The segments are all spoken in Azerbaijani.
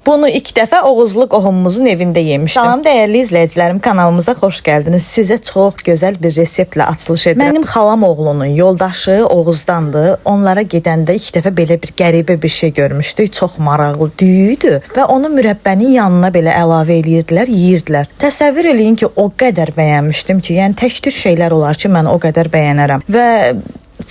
Bunu ilk dəfə Oğuzlu qohumumuzun evində yemişdim. Salam dəyərli izləyicilərim, kanalımıza xoş gəldiniz. Sizə çox gözəl bir reseptlə açılış edirəm. Mənim xalam oğlunun yoldaşı Oğuzdandır. Onlara gedəndə ilk dəfə belə bir qəribə bir şey görmüşdük. Çox maraqlı düyüydü və onu mürəbbənin yanına belə əlavə edirdilər, yeyirdilər. Təsəvvür eləyin ki, o qədər bəyənmişdim ki, yəni tək-tük şeylər olar ki, mən o qədər bəyənərəm və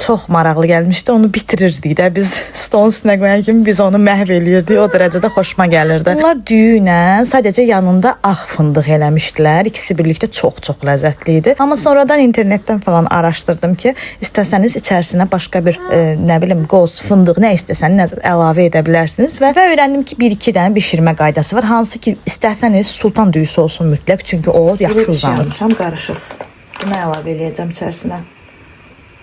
çox maraqlı gəlmişdi. Onu bitirirdik də biz stolun üstünə qoyan kimi biz onu məhv eləyirdik. O dərəcədə xoşuma gəlirdi. Bunlar düyü ilə sadəcə yanında ağ fındıq eləmişdilər. İkisi birlikdə çox ləzzətli idi. Amma sonradan internetdən falan araşdırdım ki, istəsəniz içərisinə başqa bir nə bilim qoz, fındıq nə istəsəniz əlavə edə bilərsiniz və öyrəndim ki, 1-2 dənə bişirmə qaydası var. Hansı ki, istəsəniz sultan düyüsü olsun mütləq, çünki o yaxşı uzanır. Qarışıq. Bunu əlavə eləyəcəm içərisinə.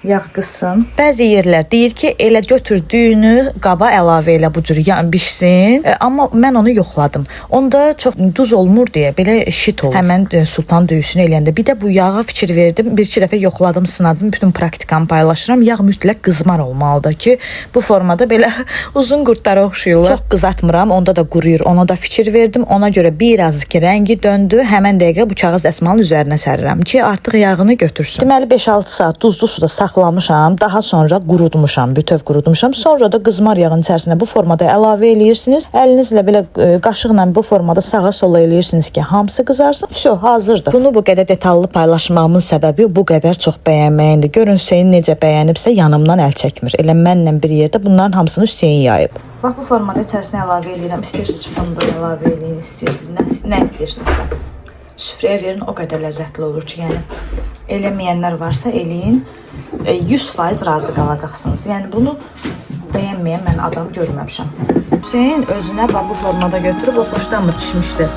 Yağ qızsın. Bəzi yerlər deyir ki, elə götür düyünü qaba əlavə elə bu cür bişsin. Amma mən onu yoxladım. Onda çox duz olmur deyə belə şit olur. Həmən sultan düyüsünü eləyəndə. Bir də bu yağa fikir verdim. Bir-iki dəfə yoxladım, sınadım. Bütün praktikamı paylaşıram. Yağ mütləq qızmar olmalıdır ki, bu formada belə uzun qurtlara oxşuyurlar. Çox qızartmıram. Onda da quruyur. Ona da fikir verdim. Ona görə biraz ki, rəngi döndü. Həmən dəqiqə bu kağız dəsmalın üzərinə sərirəm ki, artıq yağını götürsün. Deməli 5-6 saat duzlu suda saxlamışam, daha sonra qurutmuşam, bütöv qurutmuşam. Sonra da qızmar yağın içərisinə bu formada əlavə eləyirsiniz. Əlinizlə belə qaşıqla bu formada sağa-sola eləyirsiniz ki, hamısı qızarsın. Vəsə, hazırdır. Bunu bu qədər detallı paylaşmağımın səbəbi bu qədər çox bəyənməyindir. Görün Hüseyn necə bəyənibsə yanımdan əl çəkmir. Elə mənlə bir yerdə bunların hamısını Hüseyn yayıb. Bax bu formada içərisinə əlavə eləyirəm. İstəyirsiniz fındıq əlavə eləyin, istəyirsiniz nə istəyirsinizsə. Süfrəyə verin, o qədər ləzzətli olur ki, yəni eləməyənlər varsa eləyin. 100% razı qalacaqsınız. Yəni bunu bəyənməyən mən adam görməmişəm. Hüseyn özünə bu formada götürüb o xoşdanmır, pişmişdi.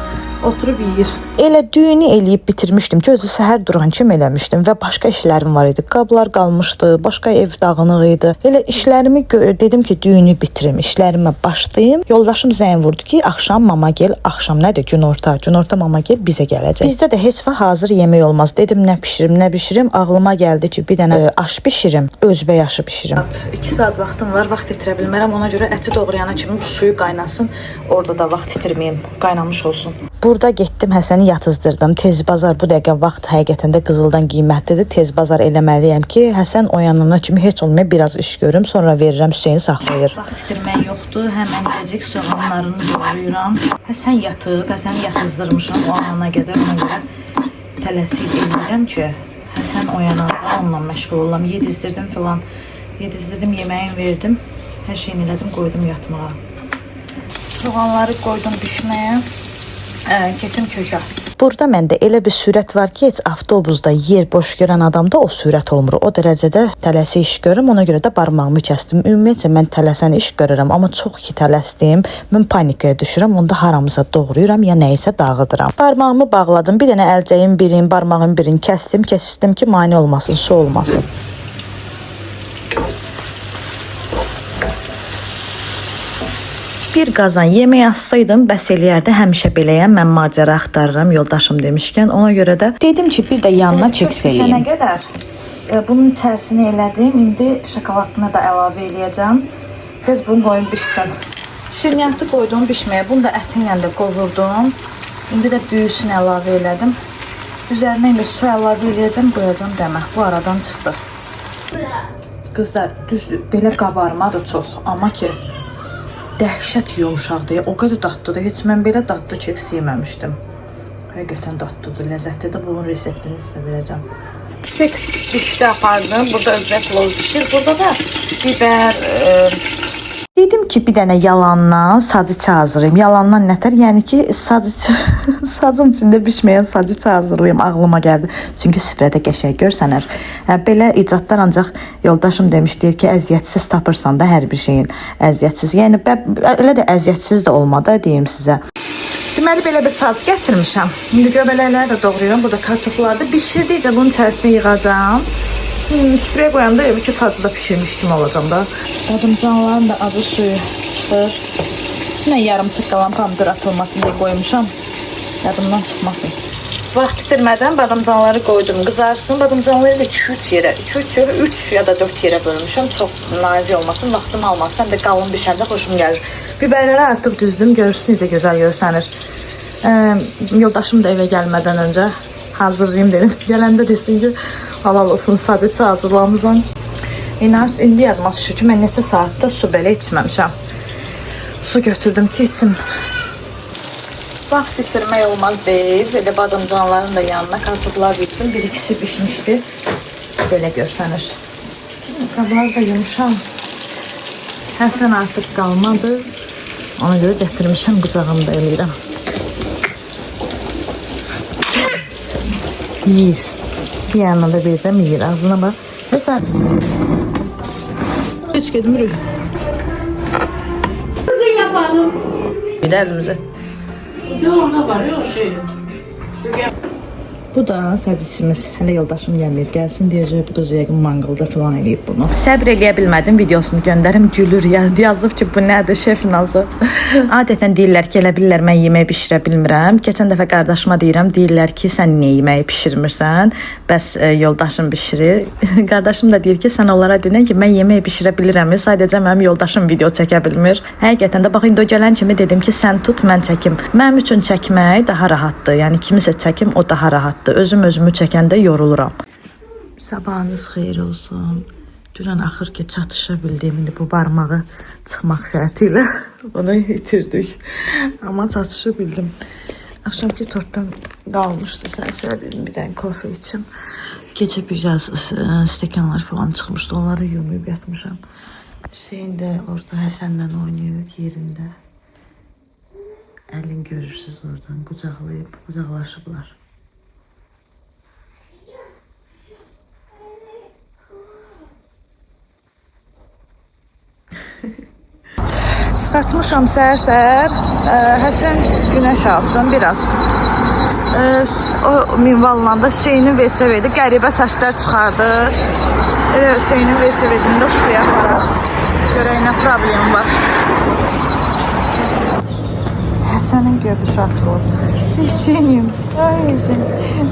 Oturub yeyir. Elə düyünü eləyib bitirmişdim ki, özü səhər duran kimi eləmişdim və başqa işlərim var idi. Qablar qalmışdı, başqa ev dağınıq idi. Elə işlərimi dedim ki, düyünü bitirim, işlərimə başlayım. Yoldaşım zəng vurdu ki, axşam mama gel, axşam nədir? Günorta mama gel bizə gələcək. Bizdə də heç vaxt hazır yemək olmaz. Dedim nə bişirim. Ağlıma gəldi ki, bir dənə aş bişirim, özbək aşı bişirim. 2 saat vaxtım var, vaxt itirə bilmərəm. Ona görə əti doğrayana kimi bu suyu qaynasın. Orada da vaxt itirməyim, qaynamış olsun. Burada getdim, Həsəni yatızdırdım. Tez bazar bu dəqiqə vaxt həqiqətən də qızıldan qiymətlidir. Tez bazar eləməliyəm ki, Həsən oyanana kimi heç olmaya biraz iş görüm. Sonra verirəm, Hüseyni saxlayır. Vaxt itirmək yoxdur. Həməncəcik soğanlarını doğrayıram. Həsən yatıb, Həsəni yatızdırmışam o anana qədər. Ona görə tələsik eləyirəm ki, Həsən oyananda onunla məşğul olam. Yedizdirdim filan. Yedizdirdim, yeməyin verdim. Hər şeyini elədim, qoydum yatmağa. Soğanları qoydum bişməyə. Keçim kökə. Burada məndə elə bir sürət var ki, heç avtobusda yer boş görən adamda o sürət olmur. O dərəcədə tələsi iş görürəm, ona görə də barmağımı kəsdim. Ümumiyyətcə mən tələsən iş görürəm, amma çox ki tələsdim. Mən panikaya düşürəm, onda haramıza doğrayıram ya nəyisə dağıdıram. Barmağımı bağladım, bir dənə əlcəyin birini, barmağın birini kəsdim ki, mane olmasın, su olmasın. Bir qazan yemək assaydım, bəs eləyərdi. Həmişə beləyəm, mən macəra axtarıram yoldaşım demişkən. Ona görə də dedim ki, bir də yanına çeks eləyim. Pişənə qədər bunun içərisini elədim. İndi şokoladını da əlavə eləyəcəm. Tez bunu qoyun bişsin. Şirniyyatı qoydum bişməyə. Bunu da ətin yanında qovurdum. İndi də düyüsünü əlavə elədim. Üzərinə indi su əlavə eləyəcəm, qoyacam dəmə. Bu aradan çıxdı. Qızlar, düzdür, belə qabarmadır çox. Amma ki, dəhşət yumuşaqdır. O qədər dadlıdır. Heç mən belə dadlı keks yeməmişdim. Həqiqətən dadlıdır, ləzzətlidir. Bunun reseptini sizə verəcəm. Keks bişdi apardım. Burada özbək plovu bişir. Burada da biber. Dedim ki, bir dənə yalandan sacıçı hazırlayayım. Yalandan nətər? Yəni ki, sacın içində bişməyən sacıçı hazırlayayım. Ağlıma gəldi. Çünki süfrədə qəşəng görsənər. Belə icadlar ancaq yoldaşım demiş, deyir ki, əziyyətsiz tapırsan da hər bir şeyin əziyyətsiz. Yəni, elə də əziyyətsiz də olmadı, deyim sizə. Deməli, belə bir sac gətirmişəm. İndi göbələkləri də doğrayıram. Burada kartofları da bişirdikcə bunun içərisinə yığacam. Süfrəyə qoyanda evi ki, sacı da pişirmiş kimi olacam da. Badımcanların da adı suyu çıxır. Mən yarım çıqqalan pomidor atılmasın deyə qoymuşam. Yadımdan çıxmasın. Vaxt itirmədən badımcanları qoydum, qızarsın. Badımcanları da 2-3 yerə, 3 ya da 4 yerə bölmüşəm. Çox nazik olmasın, vaxtım almasın. Həm də qalın bişəndə xoşum gəlir. Biberləri artıq düzdüm. Görürsünüz necə gözəl görsənir. Yoldaşım da evə gəlmədən öncə hazırlayayım dedim. Gələndə desin ki, halal olsun, sadəcə hazırlamısan. İnanırsınız, indi yadıma düşür ki, mən neçə saatda su belə içməmişəm. Su götürdüm ki, içim. Vaxt itirmək olmaz deyil. Belə badımcanların da yanına kartoflar bitdim. Bir ikisi pişmişdi. Belə görsənir. Qablar da yumuşam. Həsən artıq qalmadı. Ona görə gətirmişəm, qucağımda eləyirəm. Yiyir. Bir yanına da verəcəm, yiyir. Ağzına bax. Həsən. Heç gedmirik. Kızın yapalım. Bir də əlimizə. Orada var ya o şey. Bu da sədisimiz. Hələ yoldaşım gəlmir. Gəlsin deyəcək, bu da yəqin manqalda falan eləyib bunu. Səbr eləyə bilmədim, videosunu göndərim. Gülür ya. Yazıb ki, bu nədir, şef Nazır. Adətən deyirlər ki, elə bilirlər mən yemək bişirə bilmirəm. Keçən dəfə qardaşıma deyirlər ki, sən niyə yeməyi bişirmirsən? Bəs yoldaşım bişirir. Qardaşım da deyir ki, sən onlara denən ki, mən yemək bişirə bilirəm. Sadəcə mənim yoldaşım video çəkə bilmir. Həqiqətən də bax indi o gələn kimi dedim ki, sən tut, mən çəkim. Mənim üçün çəkmək daha rahatdır. Yəni kimisə çəkim, o daha rahatdır. Özümü çəkəndə yoruluram. Sabahınız xeyir olsun. Dünən axır ki çatışa bildim. İndi bu barmağı çıxmaq şərti ilə bunu itirdik. Amma çatışa bildim. Axşamki tortdan qalmışdı. Səhər dedim bir dənə kofe içim. Gecə biraz stəkanlar falan çıxmışdı. Onları yumuyub yatmışam. Hüseyin də orada Həsənlə oynayır yerində. Əlin görürsüz oradan. Qucaqlaşıblar. Çıxartmışam səhər-səhər. Həsən günəş alsın biraz. O minvallanda Hüseynin VSV-də qəribə səslər çıxardır. Hüseynin VSV-də uşluya aparır. Görək nə problem var. Həsənin göbüşü açılıb. Hüseynim. Ay Hüseyin.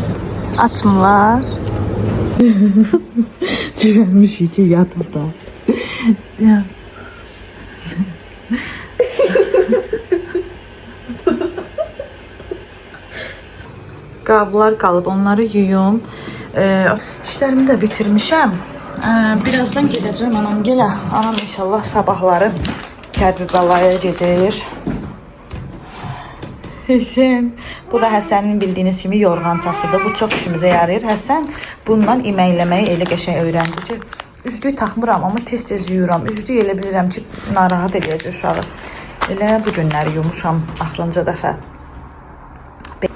Açmırlar. Güvənmişik ki yatır da. Ya. Qablar qalıb, onları yuyum. İşlərimi də bitirmişəm. Birazdan gedəcəm anamgilə. Anam inşallah sabahları Kərbəlayıya gedir. Həsən, bu da Həsənin bildiyiniz kimi yorğancasıdır. Bu çox işimizə yarayır. Həsən bundan iməkləməyi elə qəşəng öyrəndi ki, üzlük taxmıram, amma tez-tez yuyuram. Üzlük elə bilirəm ki, narahat edəcək uşağı. Elə bu günləri yumuşam axırıncı dəfə.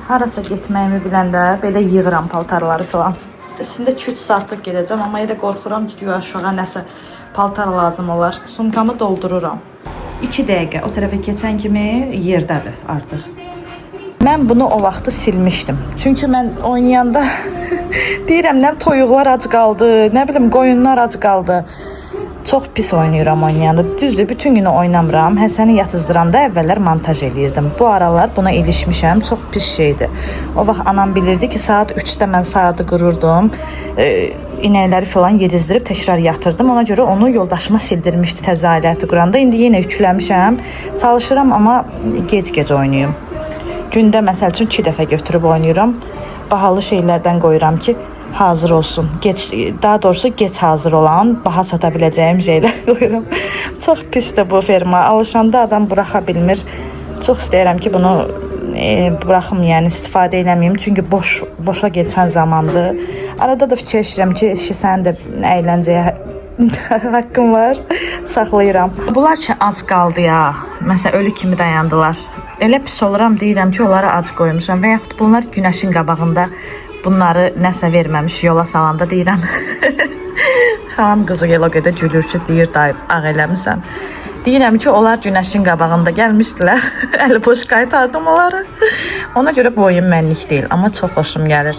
Harasa getməyimi biləndə belə yığıram paltarları falan. Əslində 2-3 saatlıq gedəcəm, amma elə qorxuram ki, uşağa nəsə paltar lazım olar. Sumkamı doldururam. 2 dəqiqə o tərəfə keçən kimi yerdədir artıq. Mən bunu o vaxtı silmişdim. Çünki mən oynayanda deyirəm, nə toyuqlar ac qaldı, nə bilim qoyunlar ac qaldı. Çox pis oynayıram oynayanda. Düzdür, bütün günü oynamıram. Həsəni yatızdıranda əvvəllər montaj eləyirdim. Bu aralar buna ilişmişəm. Çox pis şeydir. O vaxt anam bilirdi ki, saat 3-də mən saatı qururdum. İnəkləri falan yedizdirib təkrar yatırdım. Ona görə onu yoldaşıma sildirmişdi təzə aləti quranda. İndi yenə yükləmişəm. Çalışıram, amma gec-gec oynayım. Gündə məsəl üçün 2 dəfə götürüb oynayıram. Bahalı şeylərdən qoyuram ki, hazır olsun. Daha doğrusu geç hazır olan, baha sata biləcəyim şeylər qoyuram. Çox pisdir bu ferma. Alışanda adam buraxa bilmir. Çox istəyirəm ki, bunu buraxım, yəni istifadə eləməyim. Çünki boşa keçən zamandır. Arada da fikirləşirəm ki, sənin də əyləncəyə haqqım var. Saxlayıram. Bunlar ki, ac qaldı ya. Məsələn, ölü kimi dayandılar. Elə pis oluram, deyirəm ki, onları ac qoymuşam. Və yaxud bunlar günəşin qabağında bunları nəsə verməmiş yola salanda deyirəm. Xanım qızı o qədər gülür ki, deyir, dayı, ağ eləmisən. Deyirəm ki, onlar günəşin qabağında gəlmişdilər. Əli boş qaytardım onları. Ona görə bu oyun mənlik deyil, amma çox xoşum gəlir.